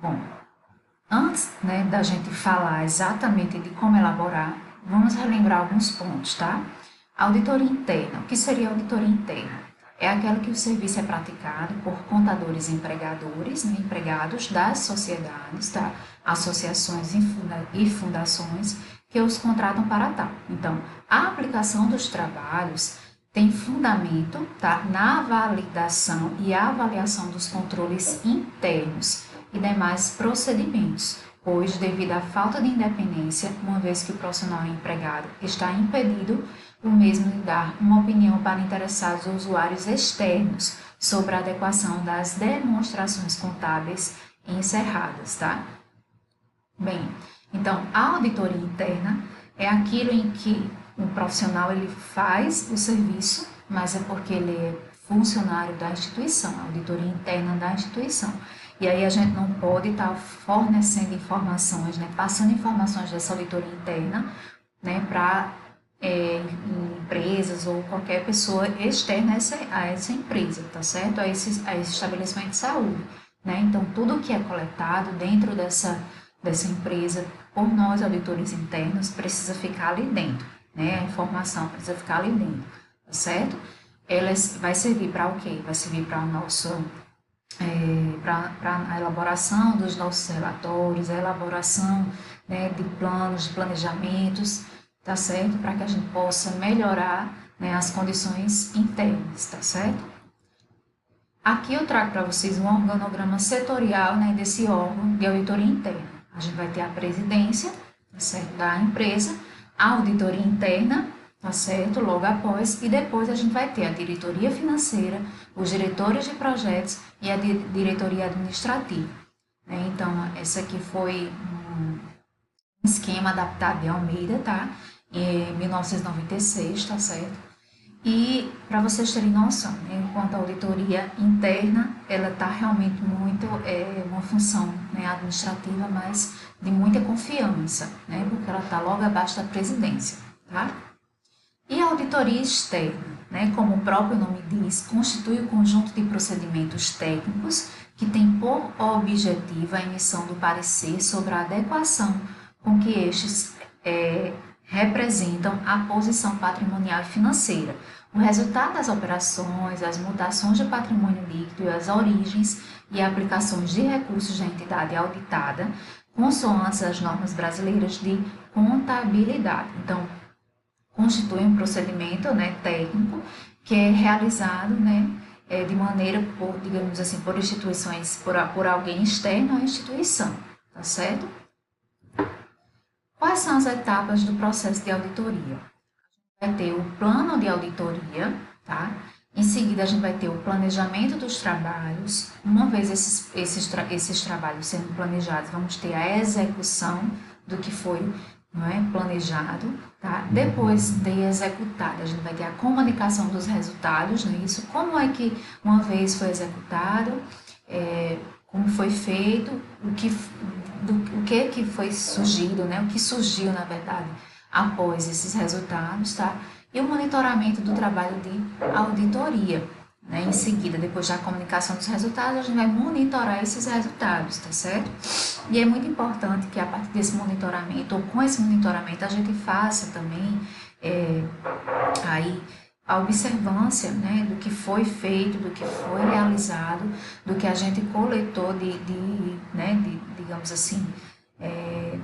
Bom, antes, né, da gente falar exatamente de como elaborar, vamos relembrar alguns pontos, tá? Auditoria interna. O que seria auditoria interna? É aquela que o serviço é praticado por contadores e empregadores, né, empregados das sociedades, tá? Associações e fundações que os contratam para tal. Então, a aplicação dos trabalhos tem fundamento, tá, na validação e avaliação dos controles internos e demais procedimentos, pois, devido à falta de independência, uma vez que o profissional empregado está impedido o mesmo de dar uma opinião para interessados ou usuários externos sobre a adequação das demonstrações contábeis encerradas, tá? Bem, então a auditoria interna é aquilo em que o profissional ele faz o serviço, mas é porque ele é funcionário da instituição, a auditoria interna da instituição. E aí a gente não pode estar fornecendo informações, né, passando informações dessa auditoria interna, né, para empresas ou qualquer pessoa externa a essa empresa, tá certo? A esse estabelecimento de saúde, né? Então, tudo que é coletado dentro dessa empresa por nós, auditores internos, precisa ficar ali dentro, né? A informação precisa ficar ali dentro, tá certo? Ela vai servir para o quê? Vai servir para o nosso para a elaboração dos nossos relatórios, a elaboração, né, de planos, de planejamentos, tá certo? Para que a gente possa melhorar, né, as condições internas, tá certo? Aqui eu trago para vocês um organograma setorial, né, desse órgão de auditoria interna. A gente vai ter a presidência, tá certo, da empresa, a auditoria interna, tá certo, logo após, e depois a gente vai ter a diretoria financeira, os diretores de projetos e a diretoria administrativa, né? Então, essa aqui foi um esquema adaptado de Almeida, tá? Em 1996, tá certo? E para vocês terem noção, né, enquanto a auditoria interna, ela está realmente muito, uma função, né, administrativa, mas de muita confiança, né, porque ela está logo abaixo da presidência, tá? E a auditoria externa, né, como o próprio nome diz, constitui o conjunto de procedimentos técnicos que tem por objetivo a emissão do parecer sobre a adequação com que estes representam a posição patrimonial e financeira, o resultado das operações, as mutações de patrimônio líquido e as origens e aplicações de recursos da entidade auditada, consoante as normas brasileiras de contabilidade. Então, constitui um procedimento, né, técnico que é realizado, né, de maneira, digamos assim, por instituições, por alguém externo à instituição, tá certo? Quais são as etapas do processo de auditoria? Vai ter o plano de auditoria, tá? Em seguida, a gente vai ter o planejamento dos trabalhos. Uma vez esses trabalhos sendo planejados, vamos ter a execução do que foi, não é, planejado, tá? Depois de executado, a gente vai ter a comunicação dos resultados, não é isso? Como é que uma vez foi executado, como foi feito, o que foi surgido, né? O que surgiu, na verdade, após esses resultados, tá? E o monitoramento do trabalho de auditoria, né? Em seguida, depois da comunicação dos resultados, a gente vai monitorar esses resultados, tá certo? E é muito importante que a partir desse monitoramento, ou com esse monitoramento, a gente faça também aí a observância, né, do que foi feito, do que foi realizado, do que a gente coletou digamos assim,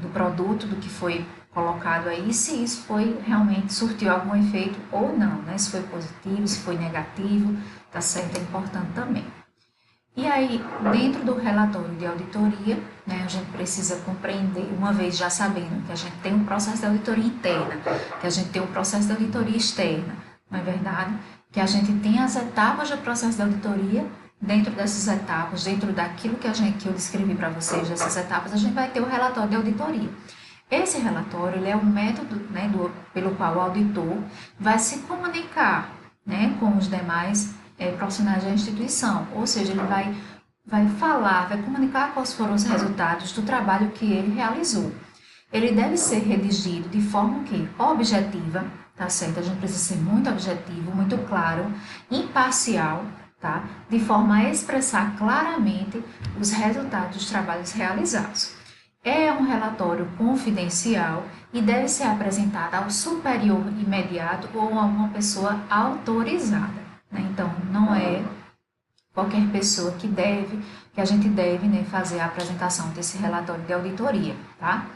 do produto, do que foi colocado aí, se isso foi realmente surtiu algum efeito ou não, né? Se foi positivo, se foi negativo, tá certo? É importante também. E aí, dentro do relatório de auditoria, né, a gente precisa compreender, uma vez já sabendo que a gente tem um processo de auditoria interna, que a gente tem um processo de auditoria externa, não é verdade? Que a gente tem as etapas do processo de auditoria. Dentro dessas etapas, dentro daquilo que eu descrevi para vocês, dessas etapas, a gente vai ter o relatório de auditoria. Esse relatório ele é o método, né, pelo qual o auditor vai se comunicar, né, com os demais profissionais da instituição, ou seja, ele vai falar, vai comunicar quais foram os resultados do trabalho que ele realizou. Ele deve ser redigido de forma que objetiva, tá certo? A gente precisa ser muito objetivo, muito claro, imparcial, tá? De forma a expressar claramente os resultados dos trabalhos realizados. É um relatório confidencial e deve ser apresentado ao superior imediato ou a uma pessoa autorizada, né? Então, não é qualquer pessoa que a gente deve, né, fazer a apresentação desse relatório de auditoria, tá?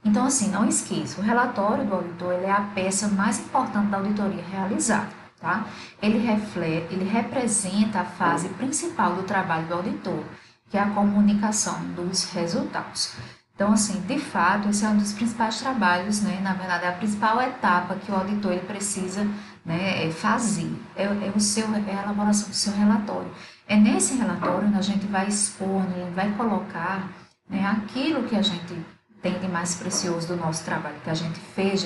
Então, assim, não esqueça, o relatório do auditor ele é a peça mais importante da auditoria realizada, tá? Ele representa a fase principal do trabalho do auditor, que é a comunicação dos resultados. Então, assim, de fato, esse é um dos principais trabalhos, né? Na verdade, é a principal etapa que o auditor ele precisa, né, fazer, é a elaboração do seu relatório. É nesse relatório onde a gente vai expor, né, vai colocar, né, aquilo que a gente tem de mais precioso do nosso trabalho, que a gente fez,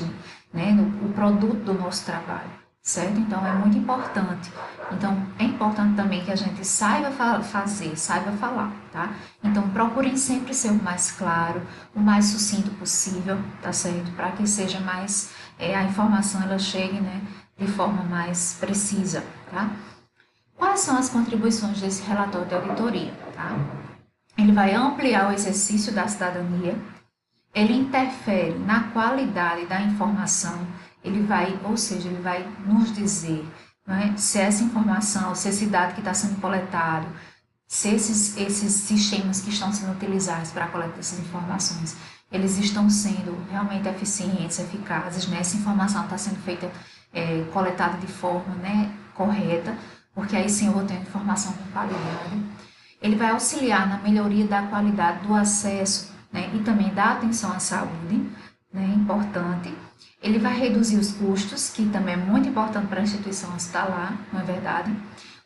né, o produto do nosso trabalho, certo? Então, é muito importante. Então, é importante também que a gente saiba fazer, saiba falar, tá? Então, procurem sempre ser o mais claro, o mais sucinto possível, tá certo? Para que seja mais, a informação ela chegue, né, de forma mais precisa, tá? Quais são as contribuições desse relatório de auditoria, tá? Ele vai ampliar o exercício da cidadania, ele interfere na qualidade da informação, ou seja, ele vai nos dizer, né, se essa informação, se esse dado que está sendo coletado, se esses sistemas que estão sendo utilizados para coletar essas informações, eles estão sendo realmente eficientes, eficazes, né? Essa informação está sendo feita, coletada de forma, né, correta, porque aí sim eu vou ter informação com qualidade. Ele vai auxiliar na melhoria da qualidade do acesso, né, e também da atenção à saúde, né, importante. Ele vai reduzir os custos, que também é muito importante para a instituição hospitalar, não é verdade?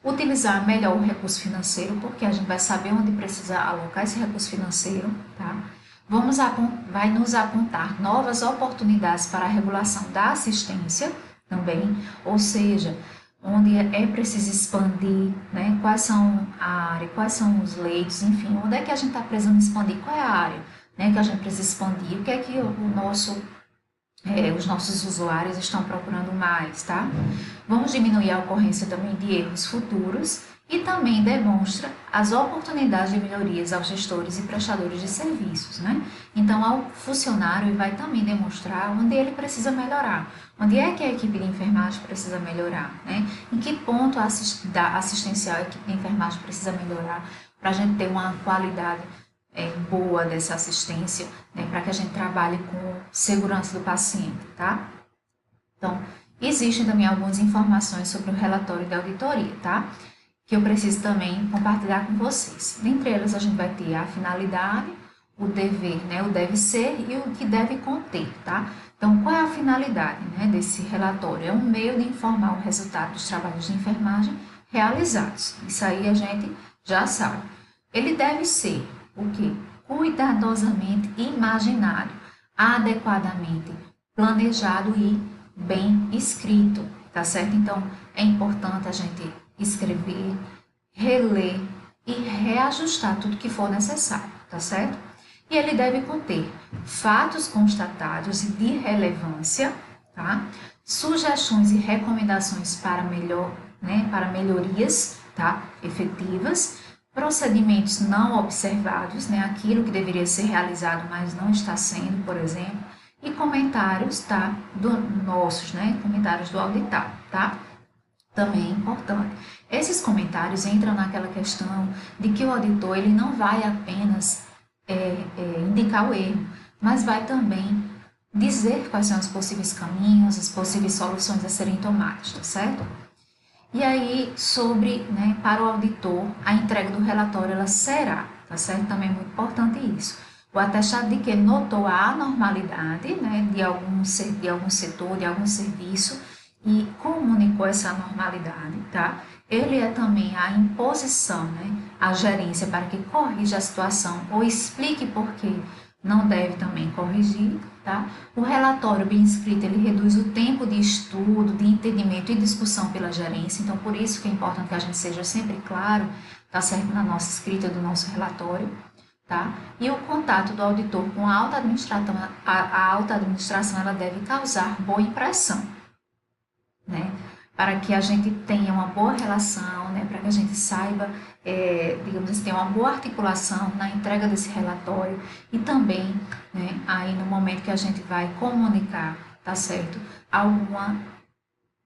Utilizar melhor o recurso financeiro, porque a gente vai saber onde precisa alocar esse recurso financeiro, tá? Vai nos apontar novas oportunidades para a regulação da assistência também, ou seja, onde é preciso expandir, né? Quais são a área, quais são os leitos, enfim, onde é que a gente está precisando expandir, qual é a área, né, que a gente precisa expandir, o que é que os nossos usuários estão procurando mais, tá? Vamos diminuir a ocorrência também de erros futuros e também demonstra as oportunidades de melhorias aos gestores e prestadores de serviços, né? Então, ao funcionário, ele vai também demonstrar onde ele precisa melhorar, onde é que a equipe de enfermagem precisa melhorar, né? Em que ponto assistencial a equipe de enfermagem precisa melhorar para a gente ter uma qualidade boa dessa assistência, né, para que a gente trabalhe com segurança do paciente, tá? Então, existem também algumas informações sobre o relatório de auditoria, tá? Que eu preciso também compartilhar com vocês. Dentre elas, a gente vai ter a finalidade, o dever, né, o deve ser e o que deve conter, tá? Então, qual é a finalidade, né, desse relatório? É um meio de informar o resultado dos trabalhos de enfermagem realizados. Isso aí a gente já sabe. Ele deve ser o quê? Cuidadosamente imaginado, adequadamente planejado e bem escrito, tá certo? Então, é importante a gente escrever, reler e reajustar tudo que for necessário, tá certo? E ele deve conter fatos constatados e de relevância, tá? Sugestões e recomendações para para melhorias, tá? Efetivas, procedimentos não observados, né? Aquilo que deveria ser realizado, mas não está sendo, por exemplo, e comentários, tá? Comentários do auditado, tá? Também é importante. Esses comentários entram naquela questão de que o auditor ele não vai apenas indicar o erro, mas vai também dizer quais são os possíveis caminhos, as possíveis soluções a serem tomadas, tá certo? E aí, para o auditor, a entrega do relatório ela será, tá certo? Também é muito importante isso. O atestado de que notou a anormalidade, né, de algum setor, de algum serviço e comunicou essa anormalidade, tá? Ele é também a imposição, né, à gerência para que corrija a situação ou explique por que não deve também corrigir, tá? O relatório bem escrito, ele reduz o tempo de estudo, de entendimento e discussão pela gerência, então por isso que é importante que a gente seja sempre claro, tá certo, na nossa escrita do nosso relatório, tá? E o contato do auditor com a alta administração, a alta administração, ela deve causar boa impressão, né? para que a gente tenha uma boa relação, né, para que a gente saiba, digamos assim, tenha uma boa articulação na entrega desse relatório e também, né, aí no momento que a gente vai comunicar, tá certo, alguma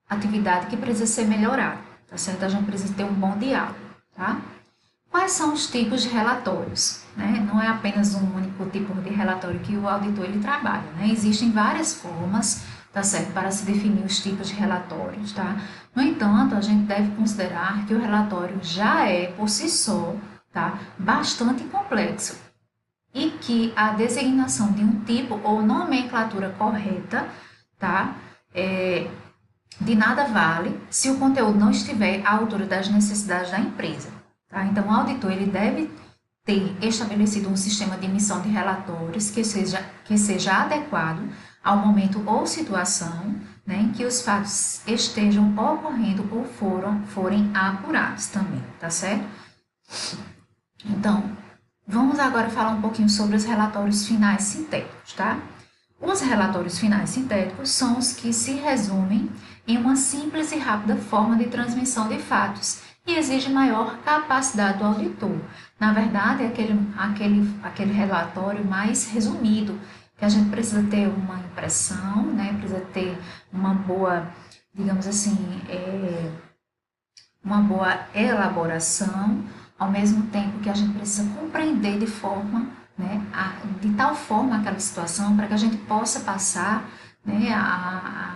atividade que precisa ser melhorada, tá certo? A gente precisa ter um bom diálogo, tá? Quais são os tipos de relatórios? Né? Não é apenas um único tipo de relatório que o auditor ele trabalha, né? Existem várias formas, tá certo, para se definir os tipos de relatórios, tá? No entanto, a gente deve considerar que o relatório já é, por si só, tá, bastante complexo e que a designação de um tipo ou nomenclatura correta, tá, de nada vale se o conteúdo não estiver à altura das necessidades da empresa. Tá? Então, o auditor ele deve ter estabelecido um sistema de emissão de relatórios que seja adequado ao momento ou situação, né, em que os fatos estejam ocorrendo ou forem apurados também, tá certo? Então, vamos agora falar um pouquinho sobre os relatórios finais sintéticos, tá? Os relatórios finais sintéticos são os que se resumem em uma simples e rápida forma de transmissão de fatos e exigem maior capacidade do auditor. Na verdade, é aquele relatório mais resumido, que a gente precisa ter uma impressão, né? Precisa ter uma boa, digamos assim, uma boa elaboração, ao mesmo tempo que a gente precisa compreender de forma, né, de tal forma aquela situação para que a gente possa passar, né,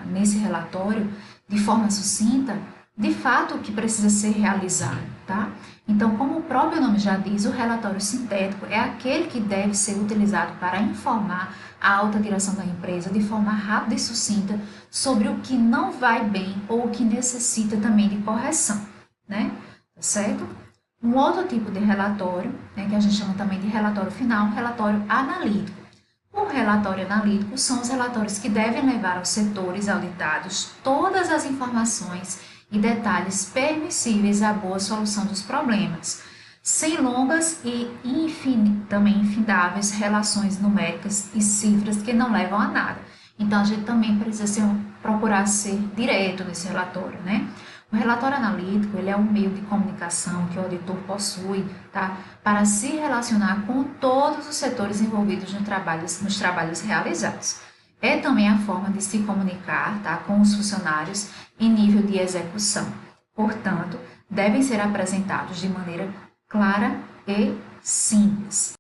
nesse relatório de forma sucinta, de fato o que precisa ser realizado, tá? Então, como o próprio nome já diz, o relatório sintético é aquele que deve ser utilizado para informar a alta direção da empresa de forma rápida e sucinta sobre o que não vai bem ou o que necessita também de correção, né? Tá certo? Um outro tipo de relatório, né, que a gente chama também de relatório final, relatório analítico. O relatório analítico são os relatórios que devem levar aos setores auditados todas as informações e detalhes permissíveis à boa solução dos problemas, sem longas e também infindáveis relações numéricas e cifras que não levam a nada. Então, a gente também precisa procurar ser direto nesse relatório, né? O relatório analítico ele é um meio de comunicação que o auditor possui, tá, para se relacionar com todos os setores envolvidos nos trabalhos realizados. É também a forma de se comunicar, tá, com os funcionários em nível de execução. Portanto, devem ser apresentados de maneira clara e simples.